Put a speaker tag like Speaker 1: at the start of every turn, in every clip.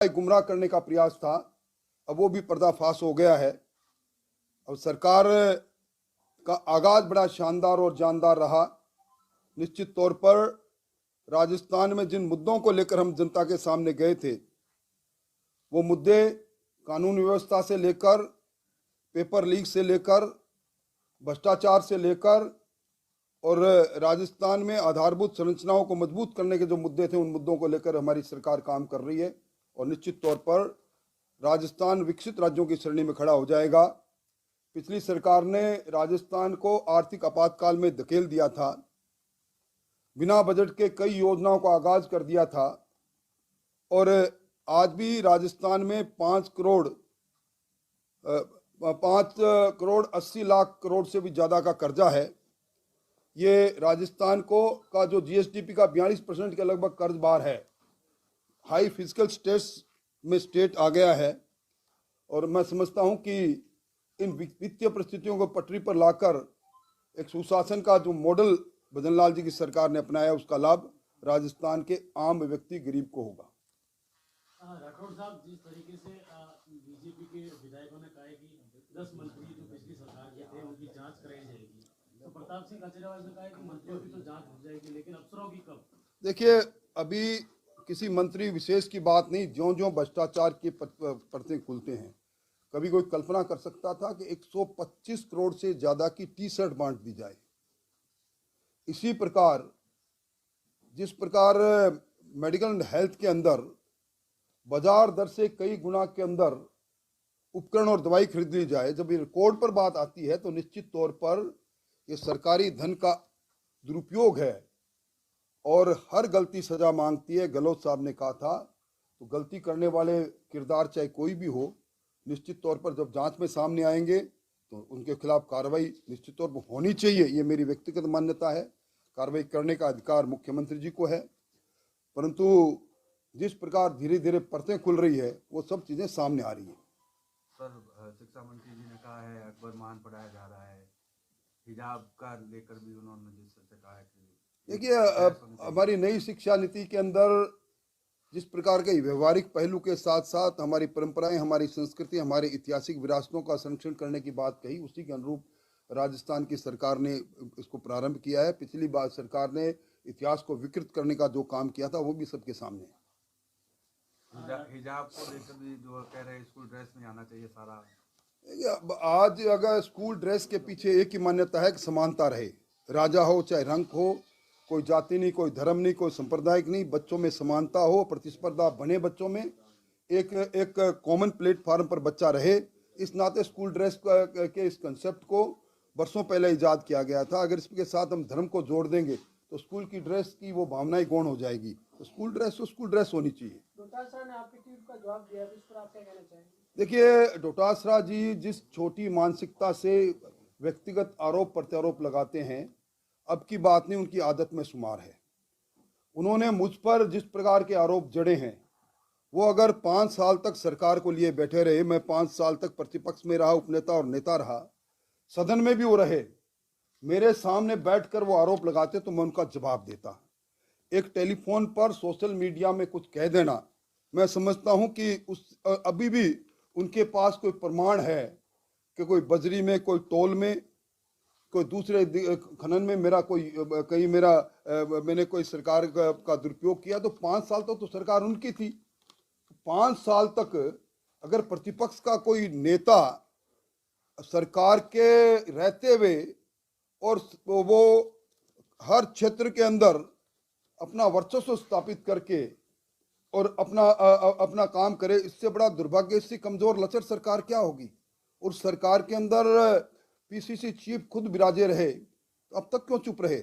Speaker 1: गुमराह करने का प्रयास था, अब वो भी पर्दाफाश हो गया है। अब सरकार का आगाज बड़ा शानदार और जानदार रहा। निश्चित तौर पर राजस्थान में जिन मुद्दों को लेकर हम जनता के सामने गए थे, वो मुद्दे कानून व्यवस्था से लेकर, पेपर लीक से लेकर, भ्रष्टाचार से लेकर और राजस्थान में आधारभूत संरचनाओं को मजबूत करने के जो मुद्दे थे, उन मुद्दों को लेकर हमारी सरकार काम कर रही है और निश्चित तौर पर राजस्थान विकसित राज्यों की श्रेणी में खड़ा हो जाएगा। पिछली सरकार ने राजस्थान को आर्थिक आपातकाल में धकेल दिया था, बिना बजट के कई योजनाओं का आगाज कर दिया था और आज भी राजस्थान में 5 करोड़ 80 लाख करोड़ से भी ज़्यादा का कर्जा है। ये राजस्थान का जो जीएसडीपी का 42% के लगभग कर्ज बार है, हाई फिजिकल स्टेट्स में स्टेट आ गया है। और मैं समझता हूं कि इन वित्तीय परिस्थितियों को पटरी पर लाकर एक सुशासन का जो मॉडल भजनलाल जी की सरकार ने अपनाया, उसका लाभ राजस्थान के आम व्यक्ति गरीब को होगा।
Speaker 2: राठौड़ साहब, जिस तरीके से बीजेपी के विधायकों ने कहा है कि 10 मंत्री जो पिछली सरकार के थे उनकी जांच कराई जाएगी, तो प्रताप सिंह खाचरियावास ने कहा है कि मंत्रियों की तो जांच हो जाएगी, लेकिन अफसरों की कब?
Speaker 1: देखिए, अभी किसी मंत्री विशेष की बात नहीं, ज्यों-ज्यों भ्रष्टाचार की परतें खुलते हैं, कभी कोई कल्पना कर सकता था कि 125 करोड़ से ज्यादा की टी शर्ट बांट दी जाए। इसी प्रकार जिस प्रकार मेडिकल एंड हेल्थ के अंदर बाजार दर से कई गुना के अंदर उपकरण और दवाई खरीद ली जाए, जब ये रिकॉर्ड पर बात आती है तो निश्चित तौर पर ये सरकारी धन का दुरुपयोग है और हर गलती सजा मांगती है। गहलोत साहब ने कहा था, तो गलती करने वाले किरदार चाहे कोई भी हो, निश्चित तौर पर जब जांच में सामने आएंगे तो उनके खिलाफ कार्रवाई निश्चित तौर पर होनी चाहिए। ये मेरी व्यक्तिगत मान्यता है। कार्रवाई करने का अधिकार मुख्यमंत्री जी को है, परंतु जिस प्रकार धीरे धीरे परतें खुल रही है, वो सब चीजें सामने आ रही है।
Speaker 3: सर, शिक्षा मंत्री जी ने कहा है अकबर मान पढ़ाया जा रहा है, हिजाब का लेकर भी उन्होंने जिस से कहा है कि
Speaker 1: देखिए, हमारी नई शिक्षा नीति के अंदर जिस प्रकार के व्यवहारिक पहलू के साथ साथ हमारी परंपराएं, हमारी संस्कृति, हमारी ऐतिहासिक विरासतों का संरक्षण करने की बात कही, उसी के अनुरूप राजस्थान की सरकार ने इसको प्रारंभ किया है। पिछली बार सरकार ने इतिहास को विकृत करने का जो काम किया था, वो भी सबके सामने है।
Speaker 3: हिजाब को लेकर भी जो कह रहे हैं स्कूल ड्रेस में आना चाहिए सारा।
Speaker 1: आज अगर स्कूल ड्रेस के पीछे एक ही मान्यता है कि समानता रहे, राजा हो चाहे रंक हो, कोई जाति नहीं, कोई धर्म नहीं, कोई सांप्रदायिक नहीं, बच्चों में समानता हो, प्रतिस्पर्धा बने, बच्चों में एक कॉमन प्लेटफॉर्म पर बच्चा रहे। इस नाते स्कूल ड्रेस के इस कंसेप्ट को वर्षों पहले इजाद किया गया था। अगर इसके साथ हम धर्म को जोड़ देंगे तो स्कूल की ड्रेस की वो भावनाएं गौण हो जाएगी। तो स्कूल ड्रेस होनी चाहिए।
Speaker 4: डोटासरा ने आपकी ट्वीट का जवाब दिया, इस पर आप क्या कहना चाहेंगे?
Speaker 1: देखिए, डोटासरा जी जिस छोटी मानसिकता से व्यक्तिगत आरोप प्रत्यारोप लगाते हैं, अब की बात नहीं, उनकी आदत में शुमार है। उन्होंने मुझ पर जिस प्रकार के आरोप जड़े हैं, वो अगर 5 साल तक सरकार को लिए बैठे रहे, मैं 5 साल तक प्रतिपक्ष में रहा, उपनेता और नेता रहा, सदन में भी वो रहे, मेरे सामने बैठकर वो आरोप लगाते तो मैं उनका जवाब देता। एक टेलीफोन पर सोशल मीडिया में कुछ कह देना, मैं समझता हूं कि अभी भी उनके पास कोई प्रमाण है कि कोई बजरी में, कोई टोल में, कोई दूसरे खनन में मैंने कोई सरकार का दुरुपयोग किया। तो 5 साल तक तो सरकार उनकी थी। 5 साल तक अगर प्रतिपक्ष का कोई नेता सरकार के रहते हुए और वो हर क्षेत्र के अंदर अपना वर्चस्व स्थापित करके और अपना काम करे, इससे बड़ा दुर्भाग्य, इससे कमजोर लचर सरकार क्या होगी। और सरकार के अंदर पीसीसी चीफ खुद विराजे रहे, तो अब तक क्यों चुप रहे।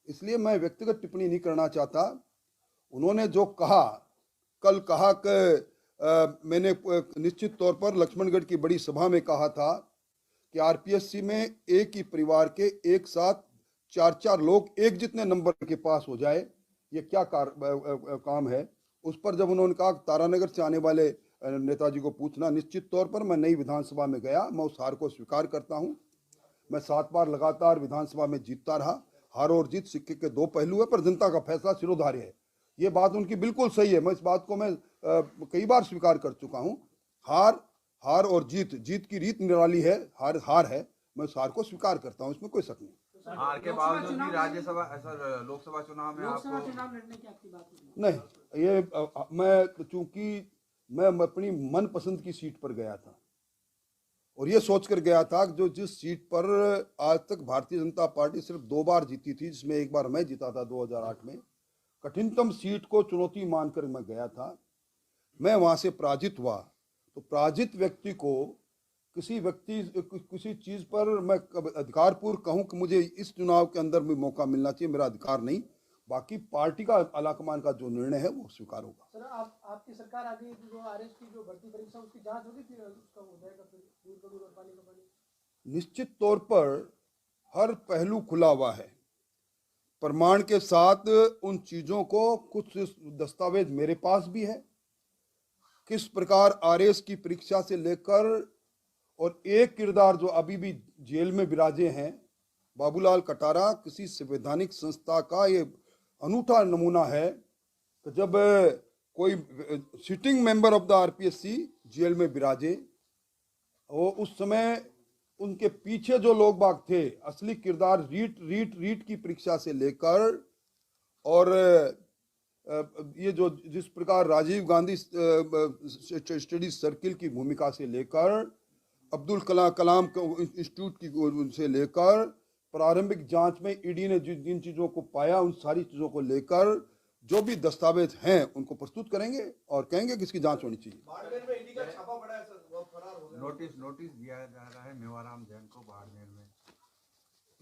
Speaker 1: इसलिए मैं व्यक्तिगत टिप्पणी नहीं करना चाहता। उन्होंने जो कहा, कल कहा कि मैंने निश्चित तौर पर लक्ष्मणगढ़ की बड़ी सभा में कहा था कि आरपीएससी में एक ही परिवार के एक साथ 4 लोग एक जितने नंबर के पास हो जाए, ये क्या काम है। उस पर जब उन्होंने कहा तारानगर से आने वाले नेताजी को पूछना, निश्चित तौर पर मैं नई विधानसभा में गया, मैं उस हार को स्वीकार करता हूं। मैं 7 बार लगातार विधानसभा में जीतता रहा। हार और जीत सिक्के के 2 पहलू है, पर जनता का फैसला सिरोधार्य है। ये बात उनकी बिल्कुल सही है, मैं इस बात को मैं कई बार स्वीकार कर चुका हूँ। हार हार और जीत, जीत की रीत निराली है, हार हार है, मैं उस हार को स्वीकार करता हूँ, इसमें कोई शक नहीं।
Speaker 3: हार के बावजूद भी राज्यसभा सर लोकसभा चुनाव में
Speaker 4: लोकसभा
Speaker 3: आपको
Speaker 4: चुनाव लड़ने की आपकी बात होगी।
Speaker 1: नहीं, ये मैं चूंकि मैं अपनी मनपसंद की सीट पर गया था और ये सोच कर गया था कि जो जिस सीट पर आज तक भारतीय जनता पार्टी सिर्फ 2 बार जीती थी, जिसमें एक बार मैं जीता था 2008 में, कठिनतम सीट को चुनौती मानकर मैं गया था, मैं वहां से पराजित हुआ। तो पराजित व्यक्ति को किसी चीज पर मैं अधिकारपूर्वक कहूं कि मुझे इस चुनाव के अंदर भी मौका मिलना चाहिए, मेरा अधिकार नहीं। बाकी पार्टी का आलाकमान का जो निर्णय है वो स्वीकार होगा।
Speaker 4: सर आपकी सरकार आ गई, जो आरएस की जो भर्ती परीक्षा उसकी जांच होगी, फिर उसका हो जाएगा, फिर दूध का दूध और पानी का पानी।
Speaker 1: निश्चित तौर पर हर पहलू खुला हुआ है, प्रमाण के साथ उन चीजों को, कुछ दस्तावेज मेरे पास भी है, किस प्रकार आरएस की परीक्षा से लेकर, और एक किरदार जो अभी भी जेल में विराजे हैं, बाबूलाल कटारा, किसी संवैधानिक संस्था का ये अनूठा नमूना है कि जब कोई sitting member of the RPSC जेल में विराजे, वो उस समय उनके पीछे जो लोग बाग थे, असली किरदार रीट की परीक्षा से लेकर, और ये जो जिस प्रकार राजीव गांधी स्टडी सर्किल की भूमिका से लेकर, अब्दुल कलाम इंस्टीट्यूट की से लेकर, प्रारंभिक जांच में ईडी ने जिन चीजों को पाया, उन सारी चीजों को लेकर जो भी दस्तावेज हैं उनको प्रस्तुत करेंगे और कहेंगे कि इसकी जांच होनी चाहिए।
Speaker 5: बाड़मेर में ईडी का छापा पड़ा है सर, वो फरार हो गए।
Speaker 3: नोटिस दिया जा रहा है मेवाराम जैन को बाड़मेर में।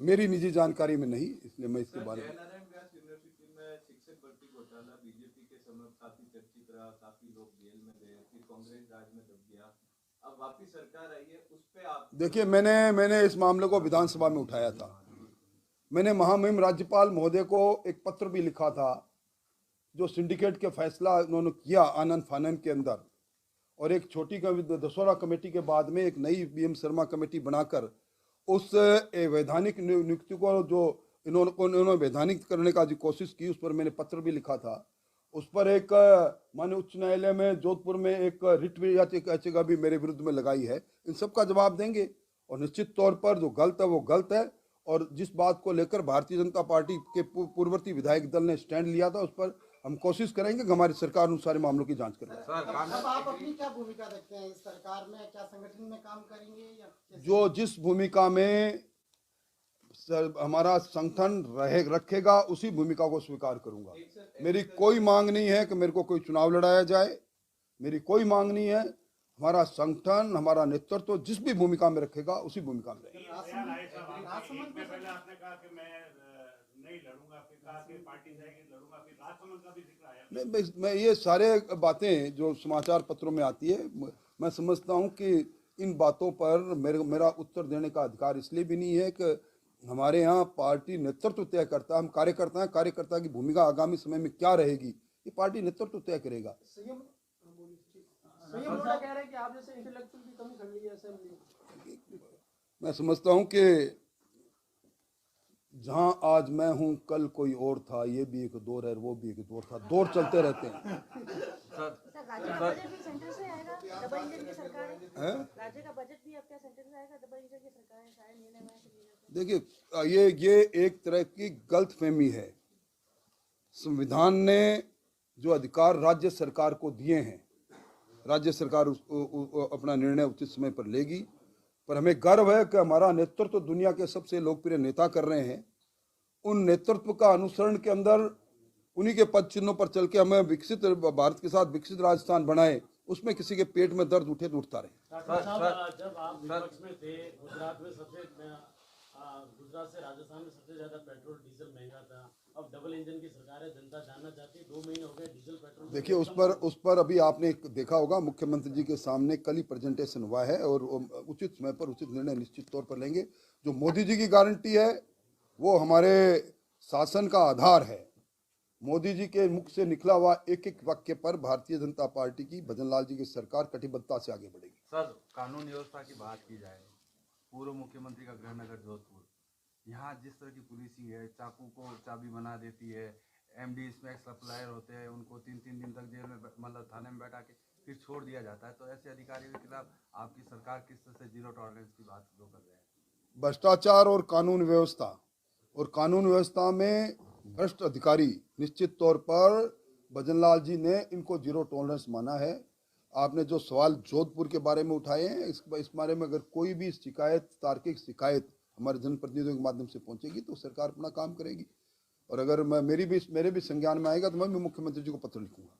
Speaker 1: मेरी निजी जानकारी में नहीं, इसलिए मैं इसके बारे में।
Speaker 5: जयनारायण व्यास यूनिवर्सिटी में शिक्षक भर्ती घोटाला बीजेपी के समय काफी चर्चित रहा, काफी लोग जेल में गए, फिर कांग्रेस राज में दब गया, अब वापस सरकार आई है, उस पे आप
Speaker 1: देखिए, मैंने इस मामले को विधानसभा में उठाया था। मैंने महामहिम राज्यपाल महोदय को एक पत्र भी लिखा था, जो सिंडिकेट के फैसला उन्होंने किया आनंद फानन के अंदर, और एक छोटी दशहरा कमेटी के बाद में एक नई बीएम शर्मा कमेटी बनाकर उस वैधानिक नियुक्ति को जो इन्होंने वैधानिक करने का जो कोशिश की, उस पर मैंने पत्र भी लिखा था। उस पर एक माननीय उच्च न्यायालय में जोधपुर में एक रिट याचिका भी मेरे विरुद्ध में लगाई है। इन सब का जवाब देंगे, और निश्चित तौर पर जो गलत है वो गलत है, और जिस बात को लेकर भारतीय जनता पार्टी के पूर्ववर्ती विधायक दल ने स्टैंड लिया था, उस पर हम कोशिश करेंगे कि हमारी सरकार उन सारे मामलों की जांच करे।
Speaker 6: अब आप अपनी क्या भूमिका रखते हैं इस सरकार में? क्या संगठन में काम करेंगे या कैसे?
Speaker 1: जो जिस भूमिका में हमारा संगठन रखेगा, उसी भूमिका को स्वीकार करूंगा। मेरी कोई मांग नहीं है कि मेरे को कोई चुनाव लड़ाया जाए, मेरी कोई मांग नहीं है। हमारा संगठन, हमारा नेतृत्व जिस भी भूमिका में रखेगा, उसी भूमिका में रहेगा।
Speaker 2: पहले आपने कहा कि मैं नहीं लड़ूंगा, फिर कहा कि पार्टी जाएगी लड़ूंगा, फिर राजसमंद का भी जिक्र आया।
Speaker 1: मैं ये सारे बातें जो समाचार पत्रों में आती है, मैं समझता हूं कि इन बातों पर मेरा उत्तर देने का अधिकार इसलिए भी नहीं है कि हमारे यहाँ पार्टी नेतृत्व तय करता है, हम कार्यकर्ता हैं। कार्यकर्ता की भूमिका आगामी समय में क्या रहेगी, ये पार्टी नेतृत्व तय करेगा।
Speaker 4: संयम रोड़ा कह रहे हैं कि आप जैसे इंटेलेक्चुअल की कमी खड़ी है असेंबली।
Speaker 1: मैं समझता हूं कि जहां आज मैं हूं, कल कोई और था, ये भी एक दौर है, वो भी एक दौर था, दौर चलते रहते हैं।
Speaker 7: राज्य का बजट भी सेंटर से आएगा, डबल इंजन की सरकार है। राज्य का बजट भी आपका सेंटर से आएगा, डबल इंजन की सरकार है, सारे निर्णय वहां से लिए जाते हैं।
Speaker 1: देखिए, ये एक तरह की गलतफहमी है। संविधान ने जो अधिकार राज्य सरकार को दिए हैं, राज्य सरकार अपना निर्णय उचित समय पर लेगी। पर हमें गर्व है कि हमारा नेतृत्व दुनिया के सबसे लोकप्रिय नेता कर रहे हैं। उन नेतृत्व का अनुसरण के अंदर, उन्हीं के पद चिन्हों पर चल के हमें विकसित भारत के साथ विकसित राजस्थान बनाए, उसमें किसी के पेट में दर्द उठे तो उठता रहे।
Speaker 2: जब आप विपक्ष में थे, गुजरात से राजस्थान में सबसे ज्यादा पेट्रोल डीजल महंगा था। अब डबल इंजन की सरकार है, जनता जानना चाहती है, 2 महीने हो गए डीजल पेट्रोल।
Speaker 1: देखिए, उस पर अभी आपने देखा होगा, मुख्यमंत्री जी के सामने कल ही प्रेजेंटेशन हुआ है, और उचित समय पर उचित निर्णय निश्चित तौर पर लेंगे। जो मोदी जी की गारंटी है, वो हमारे शासन का आधार है। मोदी जी के मुख से निकला हुआ एक एक वाक्य पर भारतीय जनता पार्टी की, भजनलाल जी की सरकार कटिबद्धता से आगे बढ़ेगी।
Speaker 3: सर, कानून व्यवस्था की बात की जाए, पूर्व मुख्यमंत्री का गृह नगर जोधपुर, यहाँ जिस तरह की पुलिसिंग है, चाकू को चाबी बना देती है, एमडी स्मैक सप्लायर होते हैं उनको 3-3 दिन तक जेल में मतलब थाने में बैठा के फिर छोड़ दिया जाता है। तो ऐसे अधिकारियों के खिलाफ आपकी सरकार किस तरह से जीरो टॉलरेंस की बात जो कर रहे हैं?
Speaker 1: भ्रष्टाचार और कानून व्यवस्था में भ्रष्ट अधिकारी निश्चित तौर पर भजनलाल जी ने इनको जीरो टॉलरेंस माना है। आपने जो सवाल जोधपुर के बारे में उठाए हैं, इस बारे में अगर कोई भी शिकायत, तार्किक शिकायत हमारे जनप्रतिनिधियों के माध्यम से पहुंचेगी तो सरकार अपना काम करेगी। और अगर मेरे भी संज्ञान में आएगा तो मैं भी मुख्यमंत्री जी को पत्र लिखूंगा।